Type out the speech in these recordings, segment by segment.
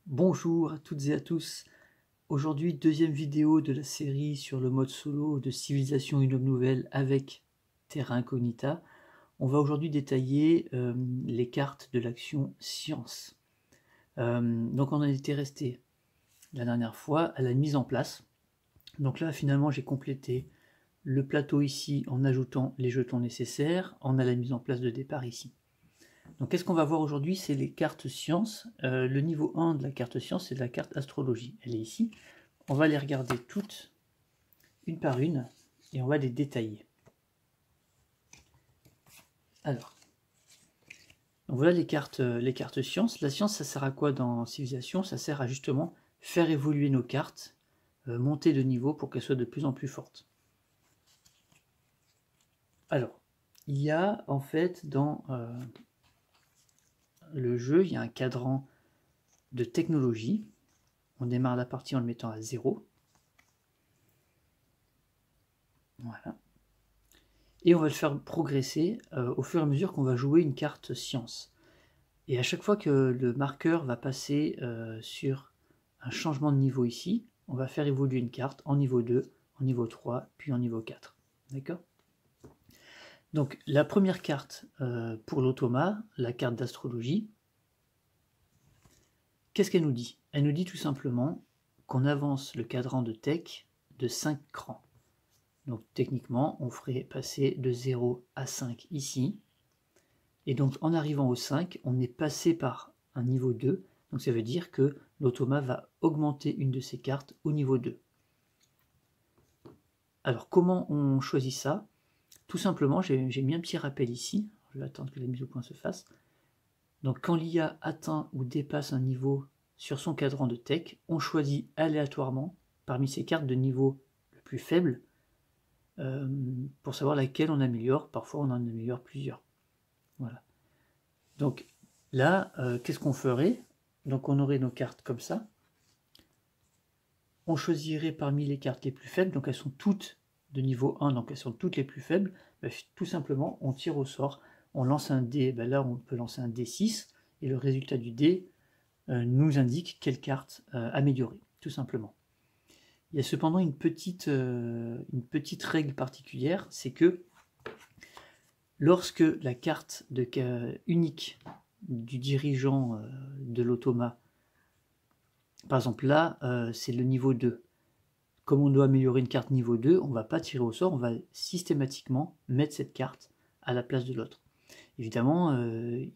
Bonjour à toutes et à tous. Aujourd'hui, deuxième vidéo de la série sur le mode solo de Civilisation une nouvelle avec Terra Incognita. On va aujourd'hui détailler les cartes de l'action Science. Donc on en était resté la dernière fois à la mise en place. Donc là, finalement, j'ai complété le plateau ici en ajoutant les jetons nécessaires. On a la mise en place de départ ici. Donc qu'est-ce qu'on va voir aujourd'hui? C'est les cartes sciences. Le niveau 1 de la carte science, c'est de la carte astrologie. Elle est ici. On va les regarder toutes, une par une, et on va les détailler. Alors, donc voilà les cartes sciences. La science, ça sert à quoi dans Civilisation? Ça sert à justement faire évoluer nos cartes, monter de niveau pour qu'elles soient de plus en plus fortes. Alors, il y a en fait dans le jeu, il y a un cadran de technologie. On démarre la partie en le mettant à 0. Voilà. Et on va le faire progresser au fur et à mesure qu'on va jouer une carte science. Et à chaque fois que le marqueur va passer sur un changement de niveau ici, on va faire évoluer une carte en niveau 2, en niveau 3, puis en niveau 4. D'accord? Donc la première carte pour l'automa, la carte d'astrologie, qu'est-ce qu'elle nous dit? Elle nous dit tout simplement qu'on avance le cadran de tech de 5 crans. Donc techniquement, on ferait passer de 0 à 5 ici. Et donc en arrivant au 5, on est passé par un niveau 2. Donc ça veut dire que l'automa va augmenter une de ses cartes au niveau 2. Alors comment on choisit ça? Tout simplement, j'ai mis un petit rappel ici. Je vais attendre que la mise au point se fasse. Donc quand l'IA atteint ou dépasse un niveau sur son cadran de tech, on choisit aléatoirement parmi ces cartes de niveau le plus faible pour savoir laquelle on améliore. Parfois on en améliore plusieurs. Voilà. Donc là, qu'est-ce qu'on ferait? Donc on aurait nos cartes comme ça. On choisirait parmi les cartes les plus faibles, donc elles sont toutes de niveau 1, donc elles sont toutes les plus faibles. Ben, tout simplement, on tire au sort, on lance un dé, ben là on peut lancer un D6, et le résultat du dé nous indique quelle carte améliorer, tout simplement. Il y a cependant une petite règle particulière, c'est que lorsque la carte unique du dirigeant de l'automa, par exemple là, c'est le niveau 2. Comme on doit améliorer une carte niveau 2, on ne va pas tirer au sort, on va systématiquement mettre cette carte à la place de l'autre. Évidemment,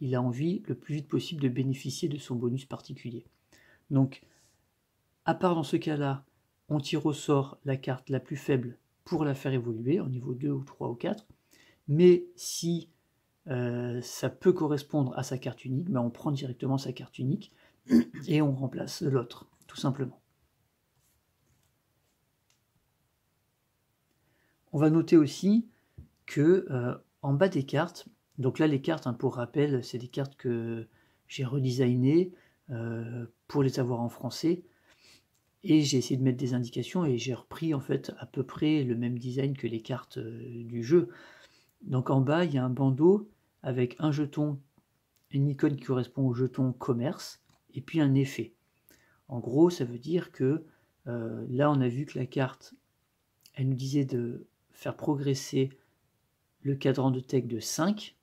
il a envie le plus vite possible de bénéficier de son bonus particulier. Donc, à part dans ce cas-là, on tire au sort la carte la plus faible pour la faire évoluer, au niveau 2 ou 3 ou 4. Mais si ça peut correspondre à sa carte unique, ben on prend directement sa carte unique et on remplace l'autre, tout simplement. On va noter aussi que en bas des cartes, donc là les cartes, hein, pour rappel, c'est des cartes que j'ai redesignées pour les avoir en français, et j'ai essayé de mettre des indications et j'ai repris en fait à peu près le même design que les cartes du jeu. Donc en bas il y a un bandeau avec un jeton, une icône qui correspond au jeton commerce, et puis un effet. En gros ça veut dire que là on a vu que la carte, elle nous disait de faire progresser le cadran de tech de 5,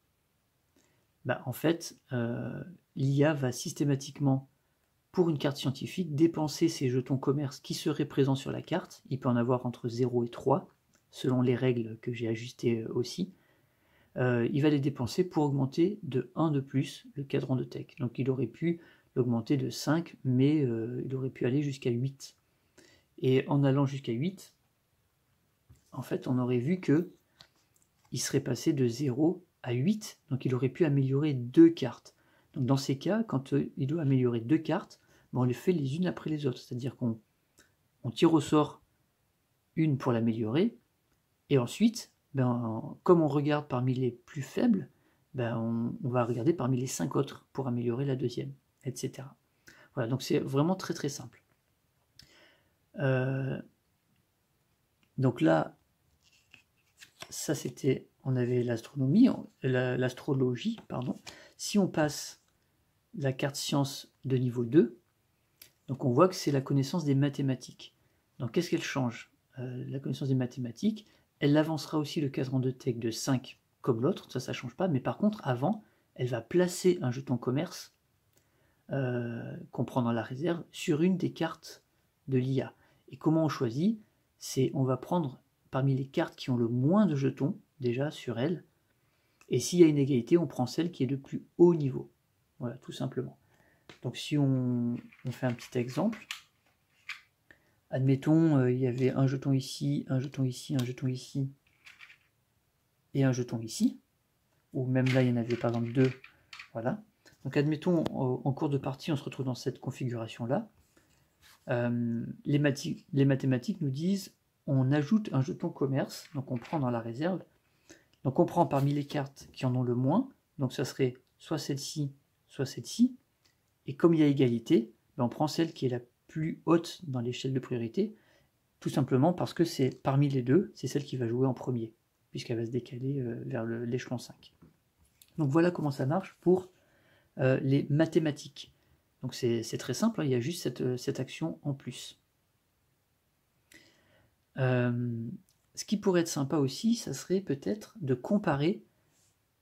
bah en fait, l'IA va systématiquement, pour une carte scientifique, dépenser ces jetons commerce qui seraient présents sur la carte. Il peut en avoir entre 0 et 3, selon les règles que j'ai ajustées aussi. Il va les dépenser pour augmenter de 1 de plus le cadran de tech. Donc il aurait pu l'augmenter de 5, mais il aurait pu aller jusqu'à 8. Et en allant jusqu'à 8, en fait, on aurait vu que il serait passé de 0 à 8, donc il aurait pu améliorer 2 cartes. Donc dans ces cas, quand il doit améliorer 2 cartes, ben on les fait les unes après les autres, c'est-à-dire qu'on tire au sort une pour l'améliorer, et ensuite, ben, comme on regarde parmi les plus faibles, ben on va regarder parmi les 5 autres pour améliorer la deuxième, etc. Voilà, donc c'est vraiment très très simple. Donc là, ça c'était, on avait l'astrologie, pardon. Si on passe la carte science de niveau 2, Donc on voit que c'est la connaissance des mathématiques. Donc qu'est-ce qu'elle change? La connaissance des mathématiques, elle avancera aussi le cadran de tech de 5 comme l'autre, ça ne change pas, mais par contre, avant, elle va placer un jeton commerce qu'on prend dans la réserve sur une des cartes de l'IA. Et comment on choisit? C'est on va prendre parmi les cartes qui ont le moins de jetons, déjà sur elle, et s'il y a une égalité, on prend celle qui est de plus haut niveau. Voilà, tout simplement. Donc si on fait un petit exemple, admettons, il y avait un jeton ici, un jeton ici, un jeton ici, et un jeton ici, ou même là, il y en avait par exemple 2, voilà. Donc admettons, en cours de partie, on se retrouve dans cette configuration-là. Les mathématiques nous disent, on ajoute un jeton commerce, donc on prend dans la réserve, donc on prend parmi les cartes qui en ont le moins, donc ça serait soit celle-ci, soit celle-ci, et comme il y a égalité, ben on prend celle qui est la plus haute dans l'échelle de priorité, tout simplement parce que c'est parmi les deux, c'est celle qui va jouer en premier, puisqu'elle va se décaler vers l'échelon 5. Donc voilà comment ça marche pour les mathématiques. Donc c'est très simple, hein, il y a juste cette action en plus. Ce qui pourrait être sympa aussi, ça serait peut-être de comparer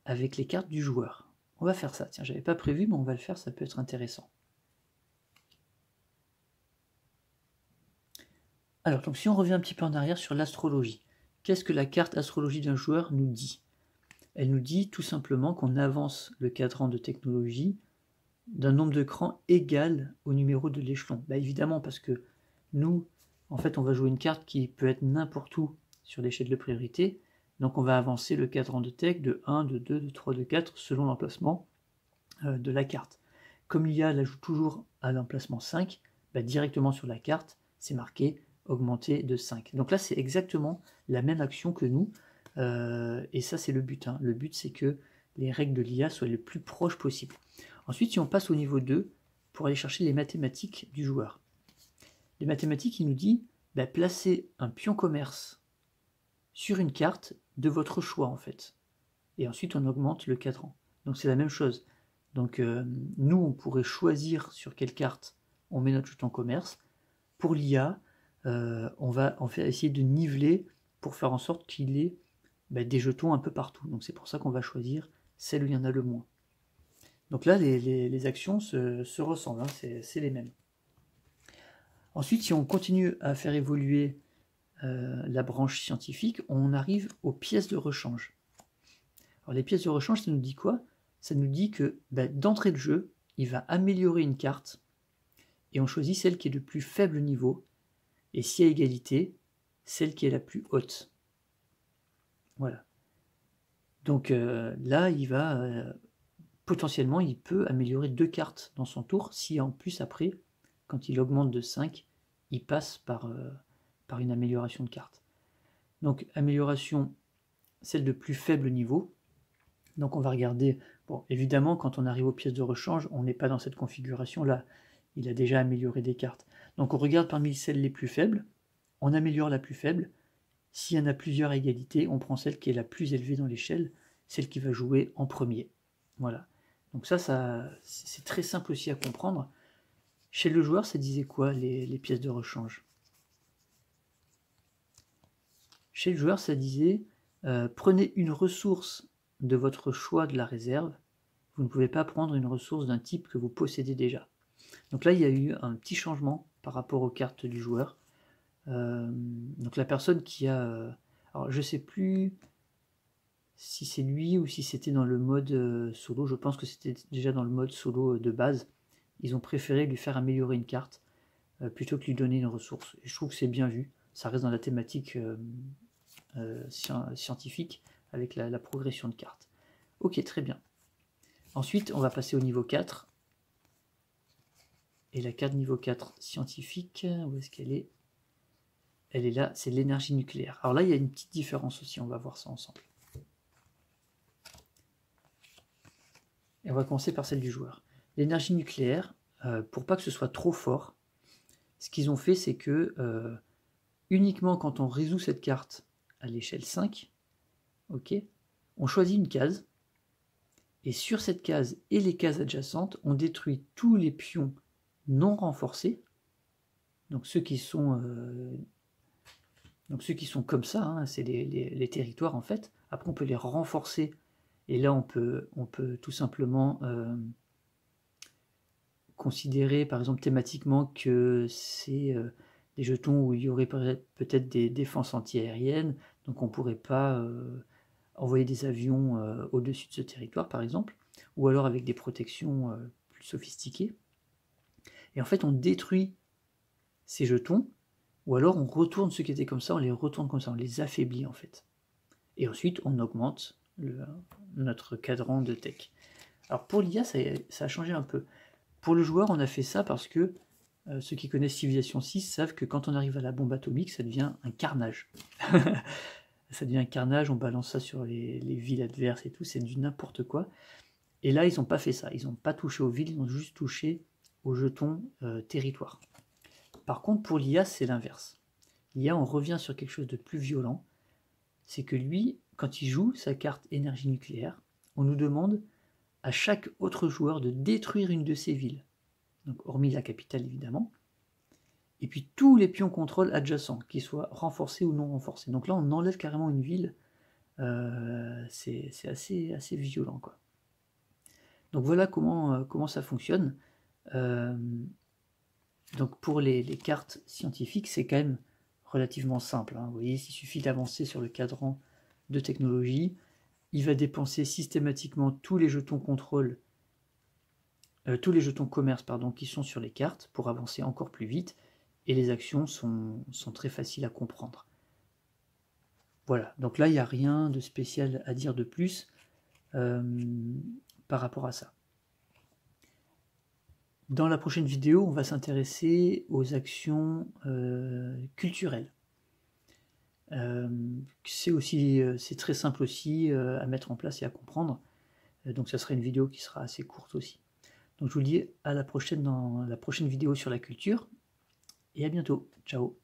avec les cartes du joueur. On va faire ça, tiens, j'avais pas prévu, mais on va le faire, ça peut être intéressant. Alors, donc si on revient un petit peu en arrière sur l'astrologie, qu'est-ce que la carte astrologie d'un joueur nous dit? Elle nous dit tout simplement qu'on avance le cadran de technologie d'un nombre de crans égal au numéro de l'échelon. Bah évidemment, parce que nous, en fait, on va jouer une carte qui peut être n'importe où sur l'échelle de priorité, donc on va avancer le cadran de tech de 1, de 2, de 3, de 4, selon l'emplacement de la carte. Comme l'IA la joue toujours à l'emplacement 5, bah directement sur la carte, c'est marqué augmenter de 5. Donc là, c'est exactement la même action que nous, et ça, c'est le but. Hein. Le but, c'est que les règles de l'IA soient le plus proches possible. Ensuite, si on passe au niveau 2, pour aller chercher les mathématiques du joueur. Les mathématiques, il nous dit, bah, placez un pion commerce sur une carte de votre choix, en fait. Et ensuite, on augmente le cadran. Donc c'est la même chose. Donc nous, on pourrait choisir sur quelle carte on met notre jeton commerce. Pour l'IA, on va essayer de niveler pour faire en sorte qu'il ait des jetons un peu partout. Donc c'est pour ça qu'on va choisir celle où il y en a le moins. Donc là, les actions se ressemblent, hein, c'est les mêmes. Ensuite, si on continue à faire évoluer la branche scientifique, on arrive aux pièces de rechange. Alors les pièces de rechange, ça nous dit quoi? Ça nous dit que d'entrée de jeu, il va améliorer une carte, et on choisit celle qui est de plus faible niveau, et s'il y a égalité, celle qui est la plus haute. Voilà. Donc là, il va potentiellement, il peut améliorer 2 cartes dans son tour, si en plus après, quand il augmente de 5, il passe par une amélioration de carte. Donc amélioration, celle de plus faible niveau. Donc on va regarder, bon évidemment quand on arrive aux pièces de rechange, on n'est pas dans cette configuration là, il a déjà amélioré des cartes. Donc on regarde parmi celles les plus faibles, on améliore la plus faible, s'il y en a plusieurs à égalité, on prend celle qui est la plus élevée dans l'échelle, celle qui va jouer en premier. Voilà. Donc ça c'est très simple aussi à comprendre. Chez le joueur, ça disait quoi les pièces de rechange? Chez le joueur, ça disait prenez une ressource de votre choix de la réserve, vous ne pouvez pas prendre une ressource d'un type que vous possédez déjà. Donc là, il y a eu un petit changement par rapport aux cartes du joueur. Donc la personne qui a... alors je ne sais plus si c'est lui ou si c'était dans le mode solo, je pense que c'était déjà dans le mode solo de base. Ils ont préféré lui faire améliorer une carte plutôt que lui donner une ressource. Et je trouve que c'est bien vu, ça reste dans la thématique scientifique avec la progression de cartes. Ok, très bien. Ensuite, on va passer au niveau 4. Et la carte niveau 4 scientifique, où est-ce qu'elle est? Elle est là, c'est l'énergie nucléaire. Alors là, il y a une petite différence aussi, on va voir ça ensemble. Et on va commencer par celle du joueur. L'énergie nucléaire, pour pas que ce soit trop fort, ce qu'ils ont fait, c'est que uniquement quand on résout cette carte à l'échelle 5, ok, on choisit une case, et sur cette case et les cases adjacentes, on détruit tous les pions non renforcés, Donc ceux qui sont comme ça, hein, c'est les territoires en fait. Après on peut les renforcer et là on peut tout simplement considérer par exemple thématiquement que c'est des jetons où il y aurait peut-être des défenses antiaériennes, donc on ne pourrait pas envoyer des avions au-dessus de ce territoire par exemple, ou alors avec des protections plus sophistiquées. Et en fait on détruit ces jetons, ou alors on retourne ceux qui étaient comme ça, on les retourne comme ça, on les affaiblit en fait. Et ensuite on augmente notre cadran de tech. Alors pour l'IA ça a changé un peu. Pour le joueur, on a fait ça parce que ceux qui connaissent Civilization 6 savent que quand on arrive à la bombe atomique, ça devient un carnage. Ça devient un carnage, on balance ça sur les villes adverses et tout, c'est du n'importe quoi. Et là, ils n'ont pas fait ça, ils n'ont pas touché aux villes, ils ont juste touché aux jetons territoire. Par contre, pour l'IA, c'est l'inverse. L'IA, on revient sur quelque chose de plus violent, c'est que lui, quand il joue sa carte énergie nucléaire, on nous demande à chaque autre joueur de détruire une de ces villes, donc hormis la capitale évidemment, et puis tous les pions contrôle adjacents, qu'ils soient renforcés ou non renforcés. Donc là on enlève carrément une ville, c'est assez violent quoi. Donc voilà comment ça fonctionne. Donc pour les cartes scientifiques, c'est quand même relativement simple, hein. Vous voyez, il suffit d'avancer sur le cadran de technologie. Il va dépenser systématiquement tous les jetons contrôle, tous les jetons commerce pardon, qui sont sur les cartes pour avancer encore plus vite, et les actions sont très faciles à comprendre. Voilà, donc là il n'y a rien de spécial à dire de plus par rapport à ça. Dans la prochaine vidéo, on va s'intéresser aux actions culturelles. C'est très simple aussi à mettre en place et à comprendre. Donc ça sera une vidéo qui sera assez courte aussi. Donc je vous dis à la prochaine dans la prochaine vidéo sur la culture. Et à bientôt. Ciao.